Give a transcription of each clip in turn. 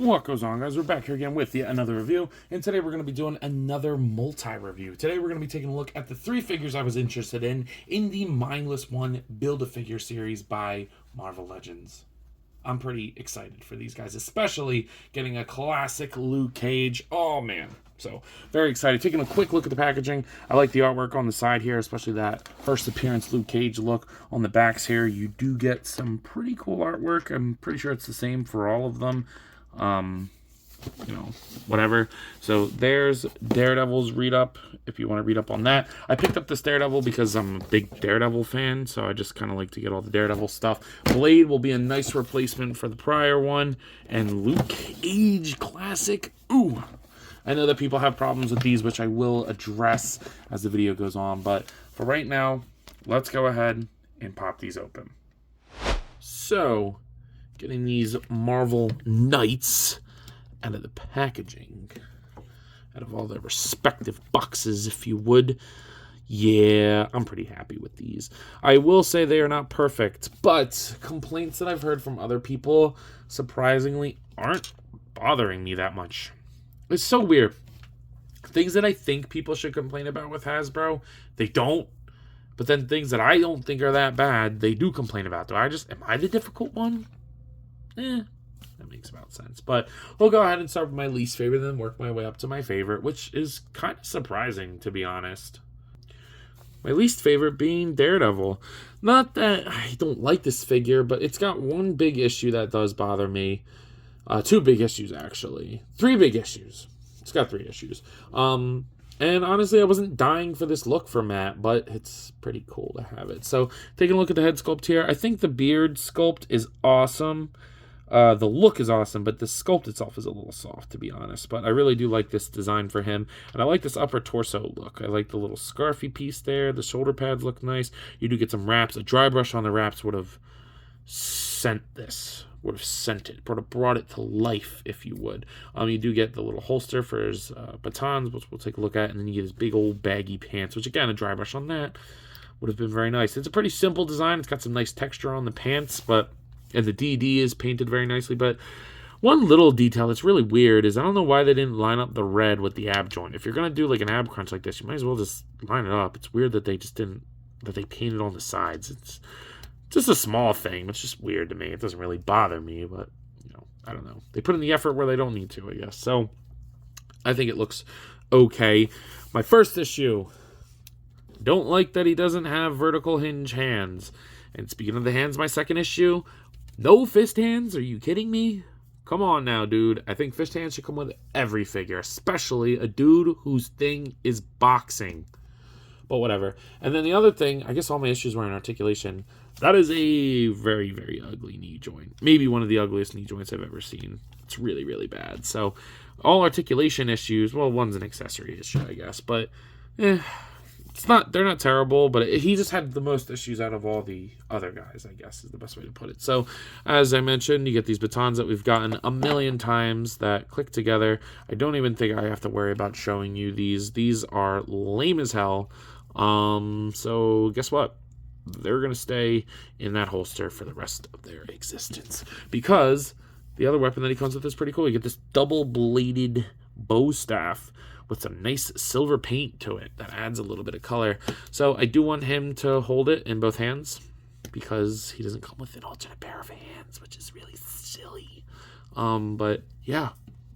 What goes on, guys? We're back here again with yet another review, and today we're going to be doing another multi-review. Today we're going to be taking a look at the 3 figures I was interested in the Mindless One Build-A-Figure series by Marvel Legends. I'm pretty excited for these guys, especially getting a classic Luke Cage. Oh, man. So, very excited. Taking a quick look at the packaging. I like the artwork on the side here, especially that first appearance Luke Cage look on the backs here. You do get some pretty cool artwork. I'm pretty sure it's the same for all of them. Whatever. So there's Daredevil's read up if you want to read up on that. I picked up this Daredevil because I'm a big Daredevil fan, so I just kind of like to get all the Daredevil stuff. Blade will be a nice replacement for the prior one, and Luke Cage classic. Ooh, I know that people have problems with these, which I will address as the video goes on, but for right now, let's go ahead and pop these open. So, getting these Marvel Knights out of the packaging, out of all their respective boxes, if you would. Yeah, I'm pretty happy with these. I will say they are not perfect, but complaints that I've heard from other people, surprisingly, aren't bothering me that much. It's so weird. Things that I think people should complain about with Hasbro, they don't. But then things that I don't think are that bad, they do complain about. Am I the difficult one? That makes about sense. But we'll go ahead and start with my least favorite and then work my way up to my favorite, which is kind of surprising, to be honest. My least favorite being Daredevil. Not that I don't like this figure, but it's got one big issue that does bother me. 2 big issues, actually. 3 big issues. It's got 3 issues. And honestly, I wasn't dying for this look for Matt, but it's pretty cool to have it. So, taking a look at the head sculpt here, I think the beard sculpt is awesome. The look is awesome, but the sculpt itself is a little soft, to be honest. But I really do like this design for him. And I like this upper torso look. I like the little scarfy piece there. The shoulder pads look nice. You do get some wraps. A dry brush on the wraps would have sent this. Would have sent it. Would have brought it to life, if you would. You do get the little holster for his batons, which we'll take a look at. And then you get his big old baggy pants, which again, a dry brush on that would have been very nice. It's a pretty simple design. It's got some nice texture on the pants, and the DD is painted very nicely, but one little detail that's really weird is I don't know why they didn't line up the red with the ab joint. If you're going to do like an ab crunch like this, you might as well just line it up. It's weird that they painted on the sides. It's just a small thing. It's just weird to me. It doesn't really bother me, but, I don't know. They put in the effort where they don't need to, I guess. So, I think it looks okay. My first issue, don't like that he doesn't have vertical hinge hands. And speaking of the hands, my second issue, no fist hands? Are you kidding me? Come on now, dude. I think fist hands should come with every figure, especially a dude whose thing is boxing. But whatever. And then the other thing, I guess all my issues were in articulation. That is a very, very ugly knee joint. Maybe one of the ugliest knee joints I've ever seen. It's really, really bad. So, all articulation issues, well, one's an accessory issue, I guess. But, they're not terrible, but he just had the most issues out of all the other guys, I guess, is the best way to put it. So, as I mentioned, you get these batons that we've gotten a million times that click together. I don't even think I have to worry about showing you these. These are lame as hell. So, guess what? They're going to stay in that holster for the rest of their existence. Because the other weapon that he comes with is pretty cool. You get this double-bladed bow staff with some nice silver paint to it that adds a little bit of color. So I do want him to hold it in both hands because he doesn't come with an alternate pair of hands, which is really silly. But yeah,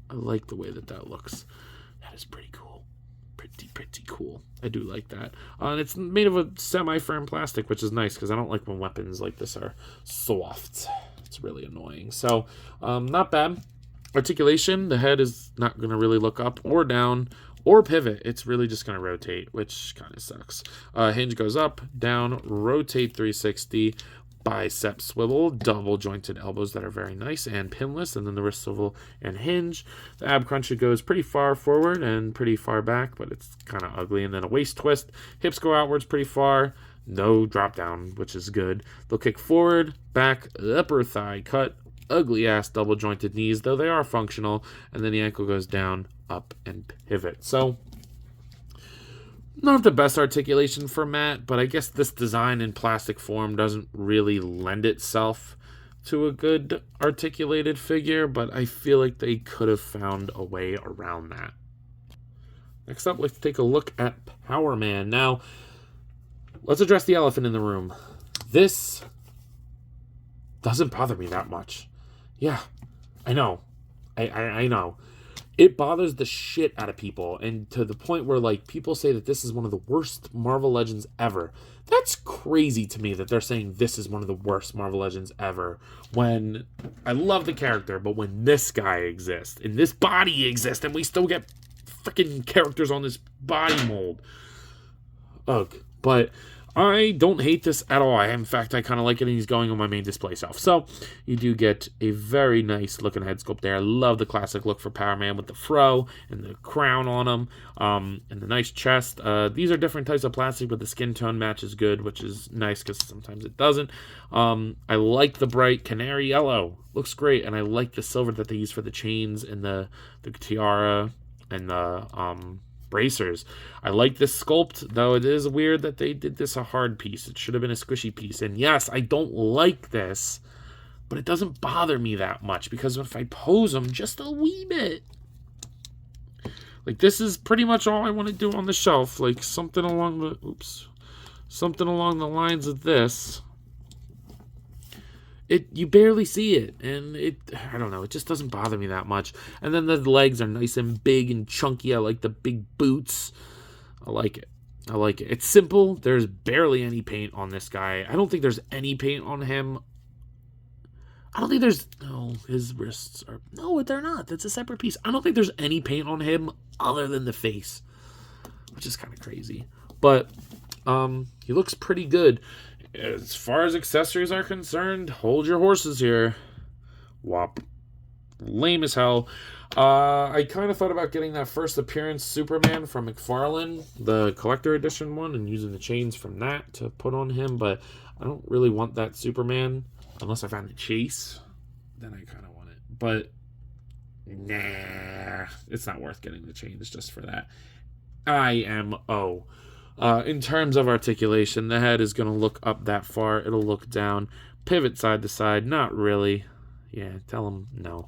I like the way that looks. That is pretty cool. Pretty cool. I do like that. And it's made of a semi-firm plastic, which is nice because I don't like when weapons like this are soft. It's really annoying. So, not bad. Articulation, the head is not going to really look up or down or pivot. It's really just going to rotate, which kind of sucks. Hinge goes up, down, rotate 360, bicep swivel, double jointed elbows that are very nice and pinless, and then the wrist swivel and hinge. The ab cruncher goes pretty far forward and pretty far back, but it's kind of ugly. And then a waist twist, hips go outwards pretty far, no drop down, which is good. They'll kick forward, back, upper thigh cut, ugly ass double jointed knees, though they are functional, and then the ankle goes down, up, and pivot. So not the best articulation for Matt, but I guess this design in plastic form doesn't really lend itself to a good articulated figure, but I feel like they could have found a way around that. Next up, let's take a look at Power Man. Now, let's address the elephant in the room. This doesn't bother me that much. Yeah, I know. I know. It bothers the shit out of people, and to the point where, like, people say that this is one of the worst Marvel Legends ever. That's crazy to me that they're saying this is one of the worst Marvel Legends ever, when I love the character, but when this guy exists, and this body exists, and we still get freaking characters on this body mold. Ugh. But I don't hate this at all. In fact, I kind of like it, and he's going on my main display shelf. So you do get a very nice looking head sculpt there. I love the classic look for Power Man with the fro and the crown on him, and the nice chest. These are different types of plastic, but the skin tone matches good, which is nice because sometimes it doesn't. I like the bright canary yellow. Looks great, and I like the silver that they use for the chains and the tiara and the bracers. I like this sculpt, though it is weird that they did this a hard piece. It should have been a squishy piece. And yes, I don't like this, but it doesn't bother me that much because if I pose them just a wee bit, like, this is pretty much all I want to do on the shelf. Like, something along the lines of this. You barely see it, and I don't know, it just doesn't bother me that much. And then the legs are nice and big and chunky. I like the big boots. I like it. It's simple. There's barely any paint on this guy. I don't think there's any paint on him. No, his wrists are, no, they're not. That's a separate piece. I don't think there's any paint on him other than the face, which is kind of crazy. But he looks pretty good. As far as accessories are concerned, hold your horses here. Wop. Lame as hell. I kind of thought about getting that first appearance Superman from McFarlane, the collector edition one, and using the chains from that to put on him, but I don't really want that Superman unless I find the chase. Then I kind of want it. But nah, it's not worth getting the chains just for that. IMO. In terms of articulation, the head is going to look up that far. It'll look down. Pivot side to side. Not really. Yeah, tell him no.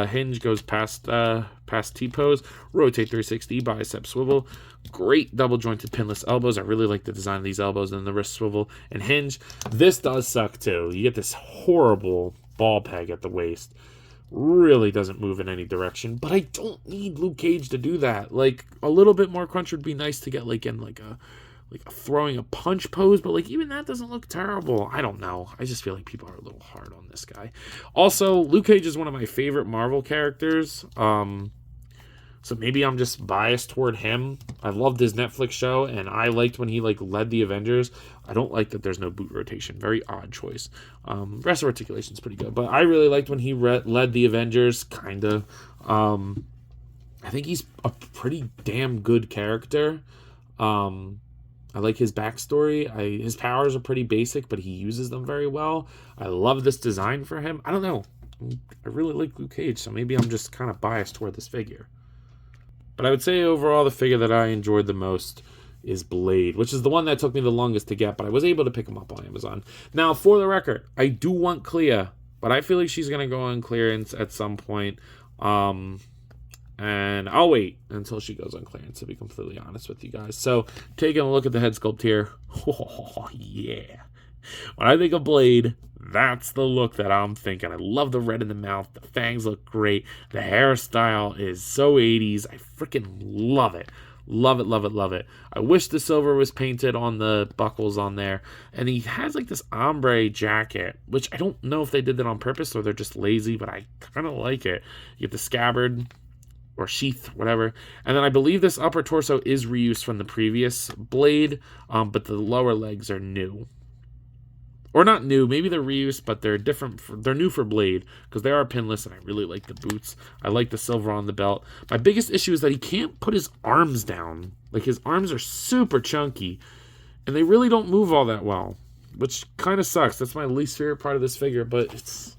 Hinge goes past T-pose. Rotate 360. Bicep swivel. Great double jointed pinless elbows. I really like the design of these elbows and the wrist swivel. And hinge. This does suck too. You get this horrible ball peg at the waist. Really doesn't move in any direction, but I don't need Luke Cage to do that. Like, a little bit more crunch would be nice to get, like, in like a throwing a punch pose, but like even that doesn't look terrible. I don't know. I just feel like people are a little hard on this guy. Also, Luke Cage is one of my favorite Marvel characters. So maybe I'm just biased toward him. I loved his Netflix show, and I liked when he like led the Avengers. I don't like that there's no boot rotation. Very odd choice. Rest of articulation is pretty good, but I really liked when he led the Avengers. Kinda. I think he's a pretty damn good character. I like his backstory. His powers are pretty basic, but he uses them very well. I love this design for him. I don't know. I really like Luke Cage, so maybe I'm just kind of biased toward this figure. But I would say overall the figure that I enjoyed the most is Blade, which is the one that took me the longest to get, but I was able to pick him up on Amazon. Now, for the record, I do want Clea, but I feel like she's going to go on clearance at some point. And I'll wait until she goes on clearance, to be completely honest with you guys. So, taking a look at the head sculpt here. Oh, yeah. When I think of Blade, that's the look that I'm thinking. I love the red in the mouth. The fangs look great. The hairstyle is so 80s. I freaking love it. Love it, love it, love it. I wish the silver was painted on the buckles on there. And he has like this ombre jacket, which I don't know if they did that on purpose or they're just lazy, but I kind of like it. You get the scabbard or sheath, whatever. And then I believe this upper torso is reused from the previous Blade, but the lower legs are new. Or not new, maybe they're reused, but they're different. They're new for Blade because they are pinless, and I really like the boots. I like the silver on the belt. My biggest issue is that he can't put his arms down. Like, his arms are super chunky, and they really don't move all that well, which kind of sucks. That's my least favorite part of this figure, but it's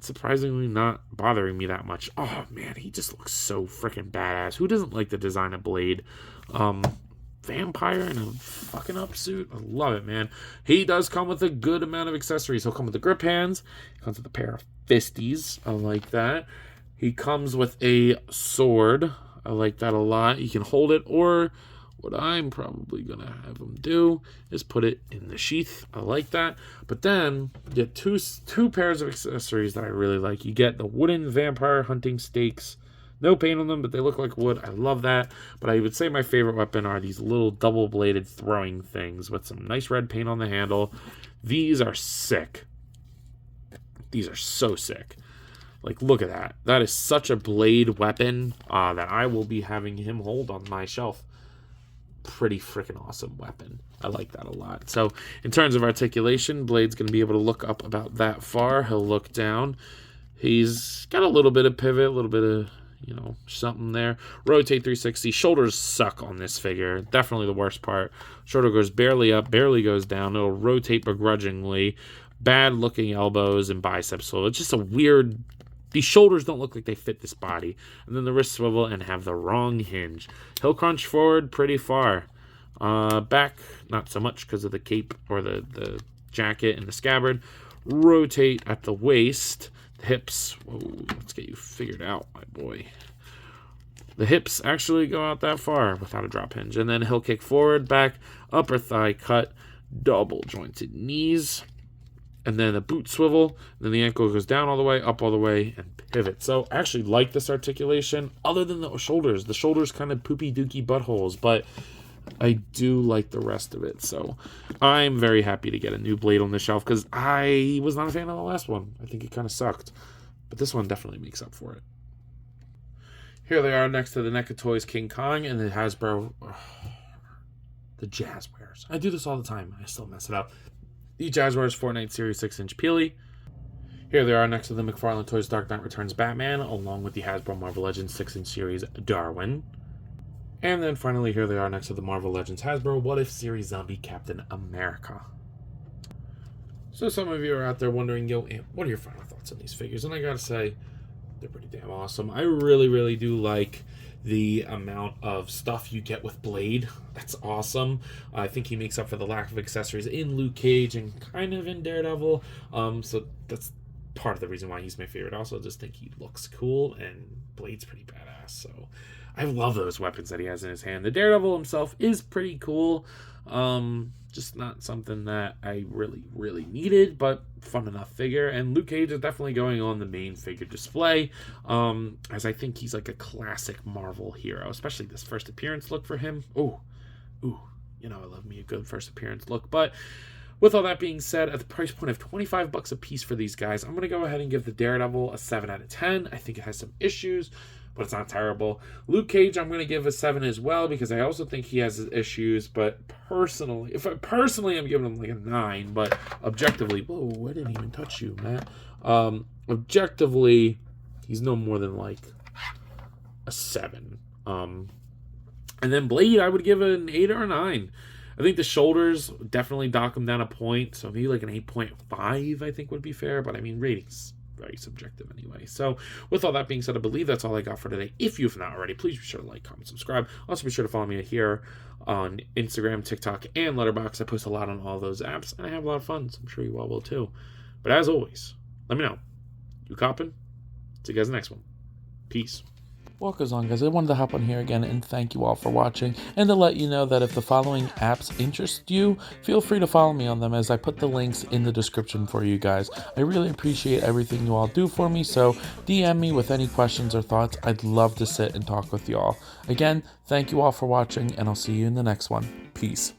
surprisingly not bothering me that much. Oh, man, he just looks so freaking badass. Who doesn't like the design of Blade? vampire in a fucking upsuit. I love it, man. He does come with a good amount of accessories. He'll come with the grip hands. He comes with a pair of fisties. I like that. He comes with a sword. I like that a lot. He can hold it, or what I'm probably going to have him do is put it in the sheath. I like that. But then you get two pairs of accessories that I really like. You get the wooden vampire hunting stakes. No paint on them, but they look like wood. I love that. But I would say my favorite weapon are these little double-bladed throwing things with some nice red paint on the handle. These are sick. These are so sick. Like, look at that. That is such a blade weapon that I will be having him hold on my shelf. Pretty freaking awesome weapon. I like that a lot. So, in terms of articulation, Blade's going to be able to look up about that far. He'll look down. He's got a little bit of pivot, a little bit of, something there. Rotate 360. Shoulders suck on this figure. Definitely the worst part. Shoulder goes barely up, barely goes down. It'll rotate begrudgingly. Bad looking elbows and biceps. So it's just a weird... These shoulders don't look like they fit this body. And then the wrist swivel and have the wrong hinge. He'll crunch forward pretty far. Back, not so much because of the cape or the jacket and the scabbard. Rotate at the waist. The hips. Whoa, let's get you figured out, my boy. The hips actually go out that far without a drop hinge. And then he'll kick forward, back, upper thigh cut, double jointed knees. And then a boot swivel, then the ankle goes down all the way, up all the way, and pivot. So I actually like this articulation, other than the shoulders. The shoulders kind of poopy dookie buttholes, but I do like the rest of it. So I'm very happy to get a new Blade on the shelf, because I was not a fan of the last one. I think it kind of sucked. But this one definitely makes up for it. Here they are next to the NECA Toys King Kong and the Hasbro, the Jazzwares. I do this all the time. I still mess it up. The Jazzwares Fortnite Series 6-inch Peely. Here they are next to the McFarlane Toys Dark Knight Returns Batman, along with the Hasbro Marvel Legends 6-inch Series Darwin. And then finally, here they are next to the Marvel Legends Hasbro What If Series Zombie Captain America. So some of you are out there wondering, what are your final thoughts on these figures? And I gotta say, they're pretty damn awesome. I really, really do like the amount of stuff you get with Blade. That's awesome. I think he makes up for the lack of accessories in Luke Cage and kind of in Daredevil. So that's part of the reason why he's my favorite. I also just think he looks cool, and Blade's pretty badass. So I love those weapons that he has in his hand. The Daredevil himself is pretty cool. Just not something that I really, really needed, but fun enough figure. And Luke Cage is definitely going on the main figure display, as I think he's like a classic Marvel hero, especially this first appearance look for him. Ooh, I love me a good first appearance look. But with all that being said, at the price point of $25 a piece for these guys, I'm going to go ahead and give the Daredevil a 7 out of 10. I think it has some issues, but it's not terrible. Luke Cage, I'm going to give a 7 as well, because I also think he has issues, but personally, I'm giving him like a 9, but objectively, whoa, I didn't even touch you, Matt. Objectively, he's no more than like a 7. And then Blade, I would give an 8 or a 9. I think the shoulders definitely dock him down a point, so maybe like an 8.5, I think would be fair, but I mean, ratings very subjective anyway. So with all that being said, I believe that's all I got for today. If you've not already, please be sure to like, comment, subscribe. Also be sure to follow me here on Instagram, TikTok, and Letterboxd. I post a lot on all those apps, and I have a lot of fun, so I'm sure you all will too. But as always, let me know. You copping? See you guys in the next one. Peace. What goes on, guys? I wanted to hop on here again and thank you all for watching, and to let you know that if the following apps interest you, feel free to follow me on them, as I put the links in the description for you guys. I really appreciate everything you all do for me, so DM me with any questions or thoughts. I'd love to sit and talk with you all. Again, thank you all for watching, and I'll see you in the next one. Peace.